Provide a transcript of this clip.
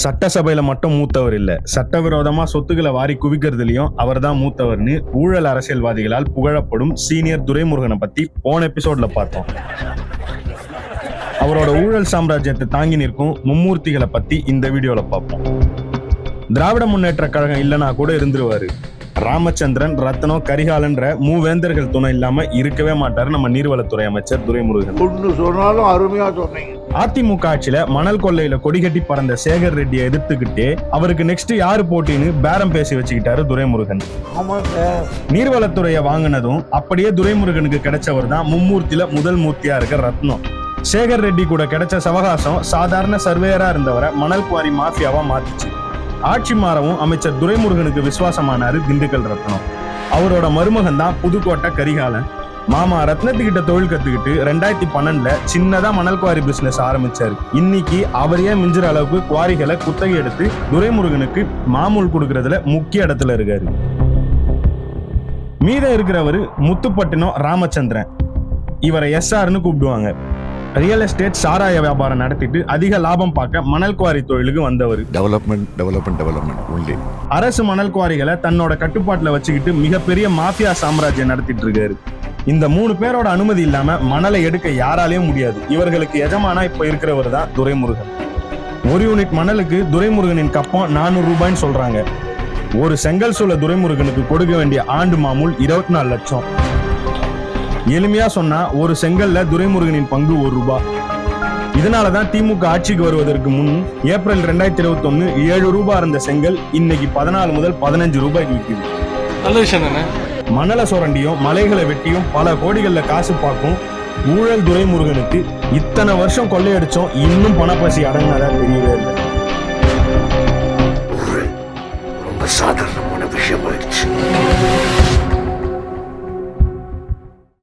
சட்டசபையில மட்டும் மூத்தவர் இல்ல, சட்டவிரோதமா சொத்துக்களை வாரி குவிக்கிறதுலயும் அவர் தான் மூத்தவர்னு ஊழல் அரசியல்வாதிகளால் புகழப்படும் சீனியர் துரைமுருகனை பத்தி போன எபிசோட்ல பார்த்தோம். அவரோட ஊழல் சாம்ராஜ்யத்தை தாங்கி நிற்கும் மும்மூர்த்திகளை பத்தி இந்த வீடியோல பார்ப்போம். திராவிட முன்னேற்ற கழகம் இல்லைன்னா கூட இருந்துருவாரு. ராமச்சந்திரன், ரத்னம், கரிகாலன்ற மூவேந்தர்கள் துணை இல்லாம இருக்கவே மாட்டாரு நம்ம நீர்வளத்துறை அமைச்சர் துரைமுருகன். சொன்னாலும் அருமையா சொன்னீங்க. அதிமுக ஆட்சியில மணல் கொள்ளையில கொடிகட்டி பறந்த சேகர் ரெட்டியை எதிர்த்துக்கிட்டே அவருக்கு நெக்ஸ்ட் யாரு போட்டின்னு பேரம் பேசி வச்சுக்கிட்டாரு துரைமுருகன். நீர்வளத்துறையை வாங்கினதும் அப்படியே துரைமுருகனுக்கு கிடைச்சவர் தான் மும்மூர்த்தியில முதல் மூர்த்தியா இருக்க ரத்னம். சேகர் ரெட்டி கூட கிடைச்ச சவகாசம் சாதாரண சர்வேயரா இருந்தவரை மணல் குவாரி மாஃபியாவா மாத்துச்சு. ஆட்சி மாறவும் அமைச்சர் துரைமுருகனுக்கு விசுவாசமானாரு திண்டுக்கல் ரத்னம். அவரோட மருமகன் தான் புதுக்கோட்டை கரிகாலன். மாமா ரத்னத்துக்கிட்ட தொழில் கத்துக்கிட்டு 2012 சின்னதா மணல் குவாரி பிசினஸ் ஆரம்பிச்சாரு. இன்னைக்கு அவரையே மிஞ்சுற அளவுக்கு குவாரிகளை குத்தகை எடுத்து துரைமுருகனுக்கு மாமூல் கொடுக்கறதுல முக்கிய இடத்துல இருக்காரு. மீதம் இருக்கிறவரு முத்துப்பட்டினம் ராமச்சந்திரன். இவரை SRன்னு கூப்பிடுவாங்க. ரியல் எஸ்டேட் சாராய வியாபாரம் நடத்திட்டு அதிக லாபம் பார்க்க மணல் குவாரி தொழிலுக்கு வந்தவர். டெவலப்மெண்ட் அரசு மணல் குவாரிகளை தன்னோட கட்டுப்பாட்டுல வச்சுக்கிட்டு மிகப்பெரிய மாஃபியா சாம்ராஜ்யம் நடத்திட்டு இருக்காரு. இந்த 3 பேரோட அனுமதி இல்லாம மணலை எடுக்க யாராலையும் முடியாது. இவர்களுக்கு எஜமானா இப்ப இருக்கிறவர் தான் துரைமுருகன். ஒரு யூனிட் மணலுக்கு துரைமுருகனின் கப்பம் 400 ரூபாய்ன்னு சொல்றாங்க. ஒரு செங்கல் சூளை துரைமுருகனுக்கு கொடுக்க வேண்டிய ஆண்டு மாமூல் 24 லட்சம். எளிமையா சொன்னா ஒரு செங்கல்ல துரைமுருகனின் பங்கு 1 ரூபாய். இதனாலதான் திமுக ஆட்சிக்கு வருவதற்கு முன் ஏப்ரல் 2021 7 ரூபாய் இருந்த செங்கல் இன்னைக்கு 14 முதல் 15 ரூபாய்க்கு விற்குது. நல்ல விஷயம் தானே. மணலை சுரண்டியும் மலைகளை வெட்டியும் பல கோடிகள்ல காசு பார்க்கும் ஊழல் துரைமுருகனுக்கு இத்தனை வருஷம் கொள்ளையடிச்சோம் இன்னும் பணப்பசி அடங்கினதா தெரியவே இல்லை. ரொம்ப சாதாரணமான விஷயம் ஆயிடுச்சு.